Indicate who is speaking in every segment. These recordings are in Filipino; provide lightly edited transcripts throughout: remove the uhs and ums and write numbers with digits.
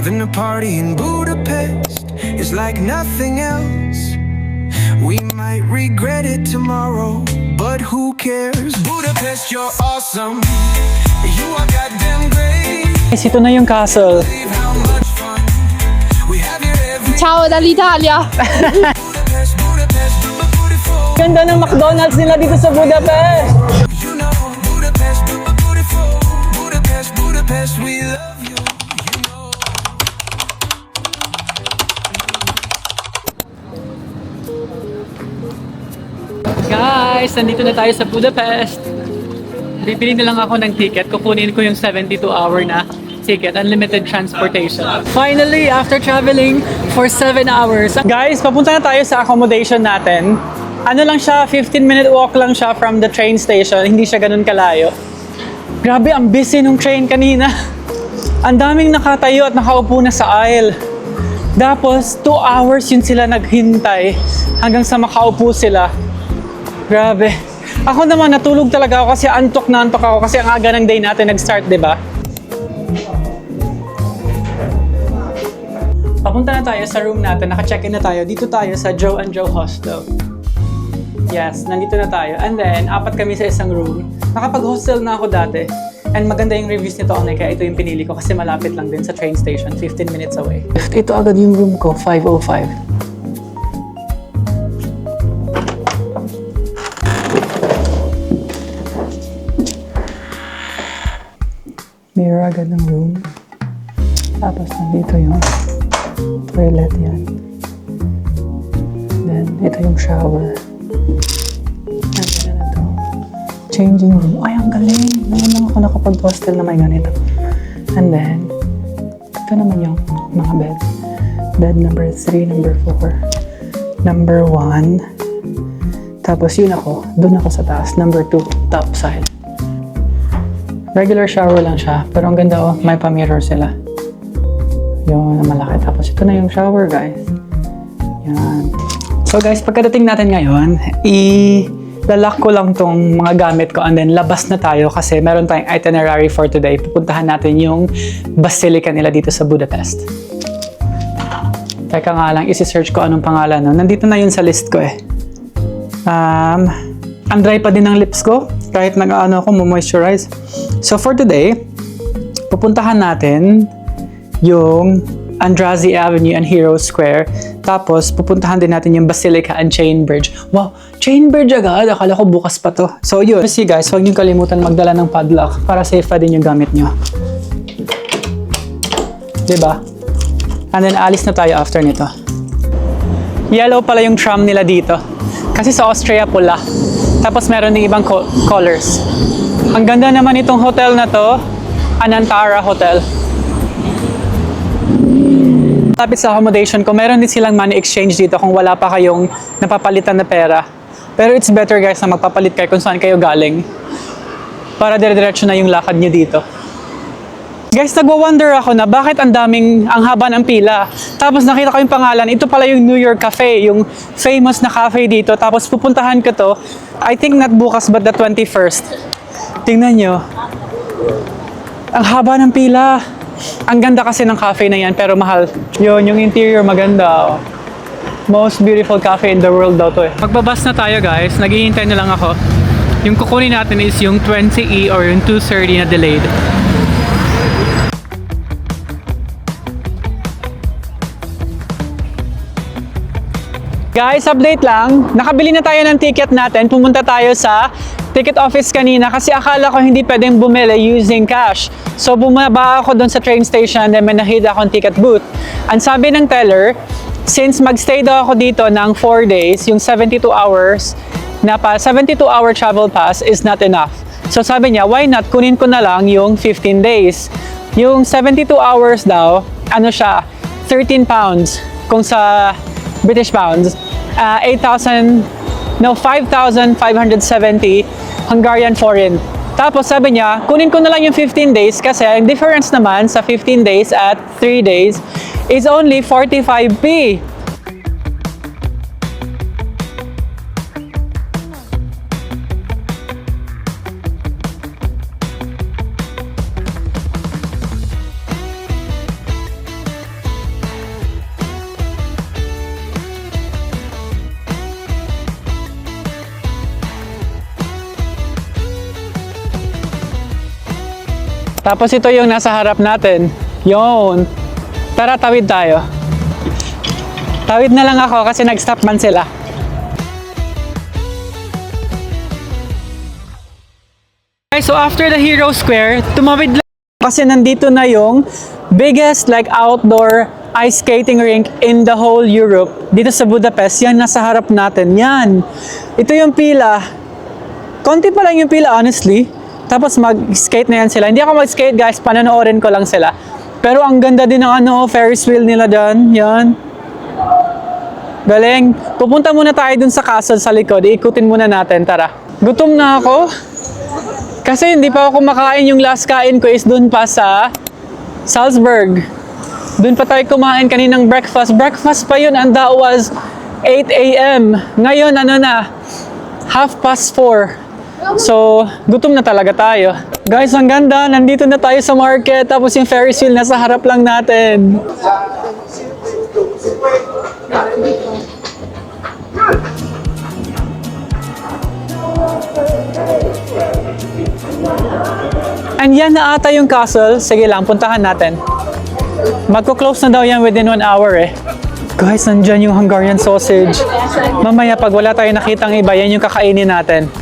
Speaker 1: Having a party in Budapest is like nothing else. We might regret it tomorrow, but who cares? Budapest, you're awesome. You are goddamn great.
Speaker 2: Guys, ito na yung castle.
Speaker 1: How much fun we have here every
Speaker 3: Ciao dall'Italia!
Speaker 1: Budapest, Budapest, beautiful.
Speaker 2: Ganda ng McDonald's nila dito sa Budapest.
Speaker 1: You know, Budapest, beautiful. Budapest, Budapest, we love you. You know.
Speaker 2: Guys, nandito na tayo sa Budapest. Bibili na lang ako ng ticket. Kukunin ko yung 72-hour na ticket, unlimited transportation. Finally, after traveling for 7 hours. Guys, papunta na tayo sa accommodation natin. Ano lang siya, 15-minute walk lang siya from the train station. Hindi siya ganun kalayo. Grabe, ang busy nung train kanina. Ang daming nakatayo at nakaupo na sa aisle. Tapos, 2 hours yun sila naghintay hanggang sa makaupo sila. Grabe. Ako naman, natulog talaga ako kasi antok na antok ako kasi ang aga ng day natin nag-start, di ba? Papunta na tayo sa room natin. Naka-check-in na tayo. Dito tayo sa Joe and Joe Hostel. Yes, nandito na tayo. And then, 4 kami sa isang room. Nakapag-hostel na ako dati. And maganda yung reviews nito online, kaya ito yung pinili ko kasi malapit lang din sa train station, 15 minutes away. Ito agad yung room ko, 505. Mirror agad ng room. Tapos nandito yung toilet yan. Then, ito yung shower. Nandito na ito. Changing room. Ay, ang galing! Ngayon lang ako nakapag-hostel na may ganito. And then, ito naman yung mga bed. Bed number 3, number 4, number 1. Tapos yun ako, dun ako sa taas. Number 2, top side. Regular shower lang siya, pero ang ganda oh, may pa-mirror sila. Yun, na malaki. Tapos ito na yung shower, guys. Yan. So guys, pagkadating natin ngayon, lalak ko lang tong mga gamit ko and then labas na tayo kasi meron tayong itinerary for today. Pupuntahan natin yung basilica nila dito sa Budapest. Teka nga lang, isi-search ko anong pangalan. No? Nandito na yun sa list ko eh. Ang dry pa din ng lips ko kahit nag-ano ako, moisturize. So for today, pupuntahan natin yung Andrassy Avenue and Hero Square. Tapos, pupuntahan din natin yung Basilica and Chain Bridge. Wow! Chain Bridge agad! Akala ko bukas pa to. So yun. See guys, huwag niyo kalimutan magdala ng padlock para safe pa din yung gamit niyo. Diba? And then, alis na tayo after nito. Yellow pala yung tram nila dito. Kasi sa Austria, pula. Tapos, meron din ibang colors. Ang ganda naman itong hotel na to. Anantara Hotel. Tapit sa accommodation ko, meron din silang money exchange dito kung wala pa kayong napapalitan na pera. Pero it's better guys na magpapalit kayo kung saan kayo galing. Para dire-diretso na yung lakad nyo dito. Guys, nagwa-wonder ako na bakit ang haba ng pila. Tapos nakita ko yung pangalan, ito pala yung New York Cafe, yung famous na cafe dito. Tapos pupuntahan ko to, I think not bukas but the 21st. Tingnan nyo. Ang haba ng pila. Ang ganda kasi ng cafe na yan, pero mahal. Yun, yung interior maganda. Oh. Most beautiful cafe in the world daw to eh. Magbabas na tayo guys, naghihintay na lang ako. Yung kukunin natin is yung 20E or yung 230 na delayed. Guys, update lang. Nakabili na tayo ng ticket natin. Pumunta tayo sa ticket office kanina kasi akala ko hindi pwedeng bumili using cash. So bumaba ako doon sa train station and may nakita akong ticket booth. Ang sabi ng teller, since magstay daw ako dito ng 4 days, yung 72 hours, 72-hour travel pass is not enough. So sabi niya, why not kunin ko na lang yung 15 days. Yung 72 hours daw, ano siya, 13 pounds kung sa British pounds, 5,570 Hungarian forint. Tapos sabi niya, kunin ko na lang yung 15 days kasi ang difference naman sa 15 days at 3 days is only 45p. Tapos ito yung nasa harap natin. Yun. Tara, tawid tayo. Tawid na lang ako kasi nag-stop man sila. Okay, so after the Hero Square, tumawid lang kasi nandito na yung biggest like outdoor ice skating rink in the whole Europe. Dito sa Budapest, yan nasa harap natin. Yan. Ito yung pila. Konti pa lang yung pila, honestly. Tapos mag-skate na yan sila. Hindi ako mag-skate, guys. Panonoorin ko lang sila. Pero ang ganda din ng Ferris wheel nila dyan. Yan. Galing. Pupunta muna tayo dun sa castle sa likod. Iikutin muna natin. Tara. Gutom na ako. Kasi hindi pa ako kumakain. Yung last kain ko is dun pa sa Salzburg. Dun pa tayo kumain kaninang breakfast. Breakfast pa yun. And that was 8 a.m. Ngayon, 4:30. So, gutom na talaga tayo. Guys, ang ganda. Nandito na tayo sa market. Tapos yung Ferris wheel nasa harap lang natin. And yan na ata yung castle. Sige lang, puntahan natin. Magko-close na daw yan within 1 hour eh. Guys, nandyan yung Hungarian sausage. Mamaya pag wala tayong nakitang iba, yan yung kakainin natin.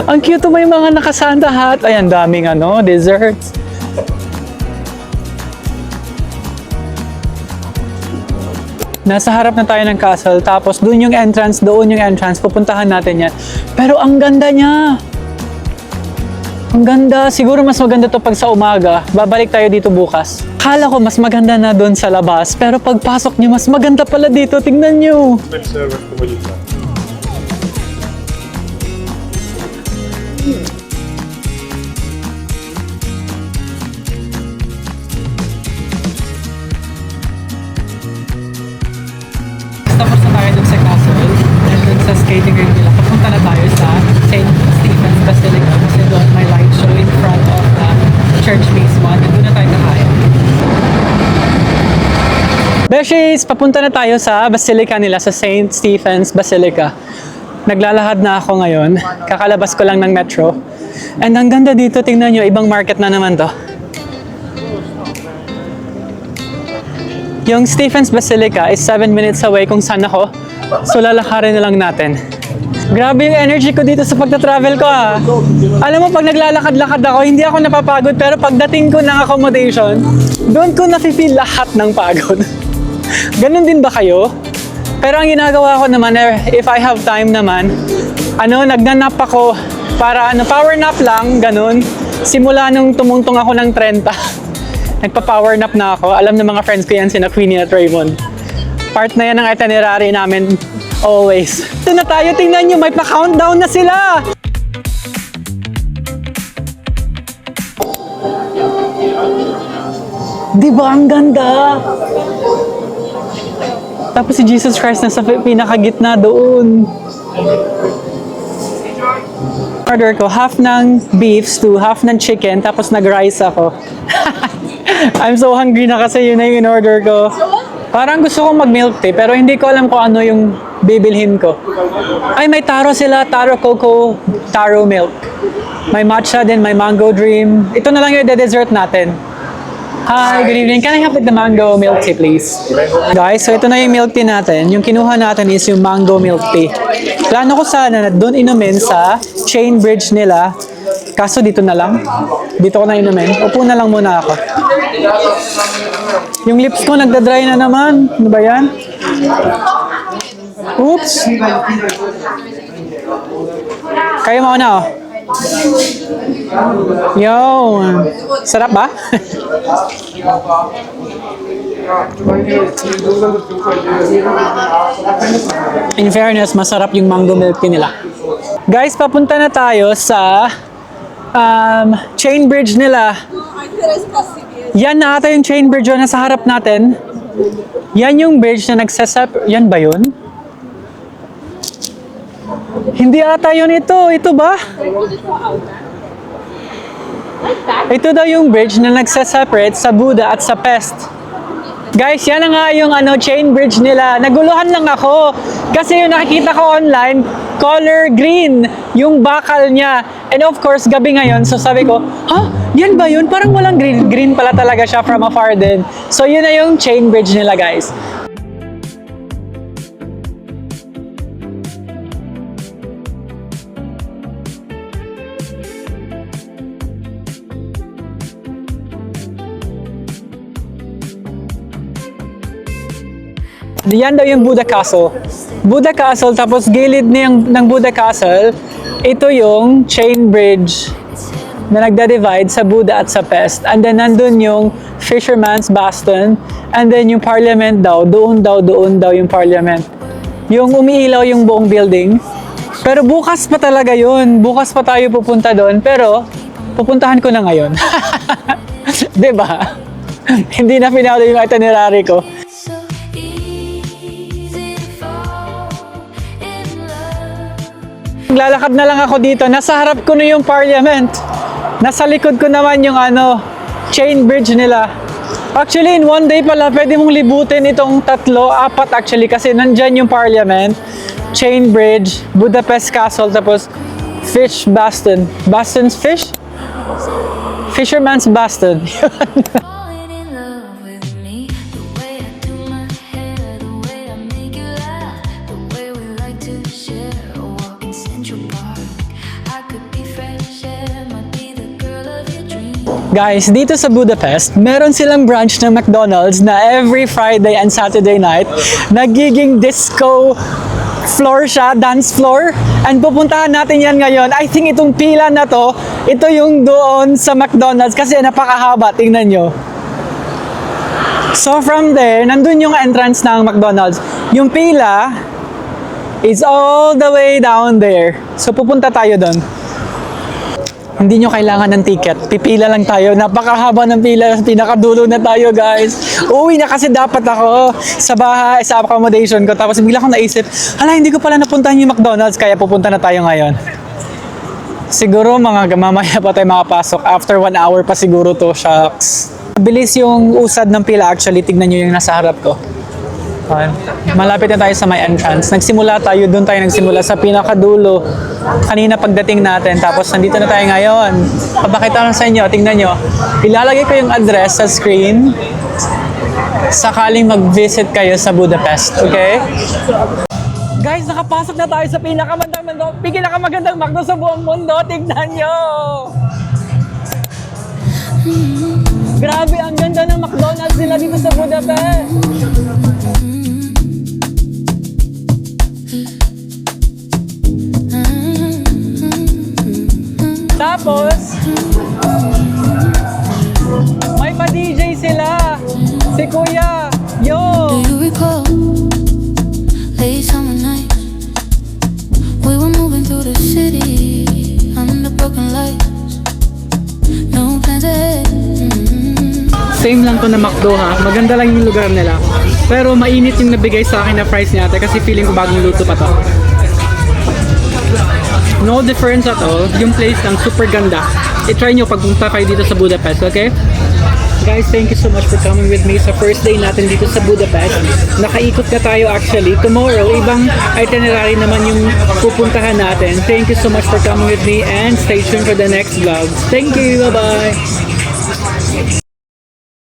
Speaker 2: Ang cute, may mga nakasanta hat. Ay, ang daming desserts. Nasa harap na tayo ng castle, tapos doon yung entrance, pupuntahan natin yan. Pero ang ganda niya! Ang ganda. Siguro mas maganda to pag sa umaga. Babalik tayo dito bukas. Kala ko mas maganda na doon sa labas, pero pagpasok niyo, mas maganda pala dito. Tingnan niyo. Tapos na tayo dun sa castle and dun sa skating rink nila. Papunta na tayo sa St. Stephen's Basilica kasi doon may light show in front of the church mismo and doon na tayo kakain. Beshies, papunta na tayo sa Basilica nila, sa St. Stephen's Basilica. Naglalahad na ako ngayon. Kakalabas ko lang ng metro. And ang ganda dito, tingnan nyo, ibang market na naman to. Yung Stephen's Basilica is 7 minutes away kung saan ako. So lalakarin na lang natin. Grabe yung energy ko dito sa pagta-travel ko ah. Alam mo, pag naglalakad-lakad ako, hindi ako napapagod. Pero pagdating ko ng accommodation, doon ko nafe-feel lahat ng pagod. Ganon din ba kayo? Pero ang ginagawa ko naman, if I have time naman, nagnanap ako para power nap lang, ganun. Simula nung tumungtong ako ng 30. Nagpa-power nap na ako. Alam ng mga friends ko yan, sina Queenie at Raymond. Part na yan ng itinerary namin always. Ito na tayo, tingnan nyo, may pa-countdown na sila! Di ba ang ganda? Tapos si Jesus Christ nasa pinakagitna doon. Order ko, half ng beef stew, half ng chicken, tapos nag-rice ako. I'm so hungry na kasi yun na yung in-order ko. Parang gusto kong mag-milk tea, pero hindi ko alam kung ano yung bibilhin ko. Ay, may taro sila, taro cocoa, taro milk. May matcha din, may mango dream. Ito na lang yung dessert natin. Hi, good evening. Can I have the mango milk tea, please? Guys, so ito na yung milk tea natin. Yung kinuha natin is yung mango milk tea. Plano ko sana na doon inumin sa chain bridge nila. Kaso dito na lang. Dito ko na inumin. Upo na lang muna ako. Yung lips ko nagda-dry na naman. Ano ba yan? Oops. Kayo mauna oh. Yo. Sarap ba? In fairness, masarap yung mango milk tea nila. Guys, papunta na tayo sa chain bridge nila. Yan na ata yung chain bridge na sa harap natin. Yan yung bridge na nagseseparate. Yan ba yun? Hindi ata yun ito. Ito ba? Ito daw yung bridge na nagseseparate sa Buda at sa Pest. Guys, yan na nga yung chain bridge nila. Naguluhan lang ako. Kasi yung nakikita ko online, color green yung bakal niya. And of course, gabi ngayon. So sabi ko, yan ba yun? Parang walang green. Green pala talaga siya from afar din. So yun na yung chain bridge nila, guys. Yan daw yung Buddha Castle. Buddha Castle, tapos gilid ng Buddha Castle, ito yung chain bridge na nagda-divide sa Buddha at sa Pest. And then nandun yung Fisherman's Bastion. And then yung Parliament daw, doon daw yung Parliament. Yung umiilaw yung buong building. Pero bukas pa talaga yun. Bukas pa tayo pupunta doon. Pero pupuntahan ko na ngayon. Diba? Hindi na pinalo yung itinerary ko. Lalakad na lang ako dito. Nasa harap ko na yung Parliament. Nasa likod ko naman yung chain bridge nila. Actually, in one day pala, pwede mong libutin itong 4 actually, kasi nandyan yung Parliament, chain bridge, Budapest Castle, tapos Fish Bastion. Bastion's Fish? Fisherman's Bastion. Guys, dito sa Budapest, meron silang branch ng McDonald's na every Friday and Saturday night, nagiging disco floor siya, dance floor. And pupuntahan natin yan ngayon. I think itong pila na to, ito yung doon sa McDonald's kasi napakahaba, tingnan nyo. So from there, nandun yung entrance ng McDonald's. Yung pila is all the way down there. So pupunta tayo doon. Hindi nyo kailangan ng ticket. Pipila lang tayo. Napakahaba ng pila. Pinakadulo na tayo, guys. Uwi na kasi dapat ako sa bahay, sa accommodation ko. Tapos bigla akong naisip, hindi ko pala napuntahan yung McDonald's, kaya pupunta na tayo ngayon. Siguro mga mamaya pa tayo makapasok. After 1 hour pa siguro to. Shucks. Bilis yung usad ng pila actually. Tignan nyo yung nasa harap ko. Malapit na tayo sa may entrance. Nagsimula tayo, doon tayo nagsimula sa pinakadulo. Kanina pagdating natin, tapos nandito na tayo ngayon. Papakita lang sa inyo, tingnan nyo. Ilalagay ko yung address sa screen sakaling mag-visit kayo sa Budapest, okay? Guys, nakapasok na tayo sa pinakamagandang McDo sa buong mundo. Tignan nyo! Grabe, ang ganda ng McDonald's nila dito sa Budapest. Tapos, may pa-DJ sila. Si Kuya. Yo!
Speaker 3: Do you recall late summer nights? We were moving through the city under broken lights. No plans ahead.
Speaker 2: Same lang to na McDo ha. Maganda lang yung lugar nila. Pero mainit yung nabigay sa akin na price niya kasi feeling ko bagong luto pa to. No difference at all. Yung place lang super ganda. I-try nyo pagpunta kayo dito sa Budapest, okay? Guys, thank you so much for coming with me sa first day natin dito sa Budapest. Nakaikot na tayo actually. Tomorrow, ibang itinerary naman yung pupuntahan natin. Thank you so much for coming with me and stay tuned for the next vlog. Thank you! Bye-bye!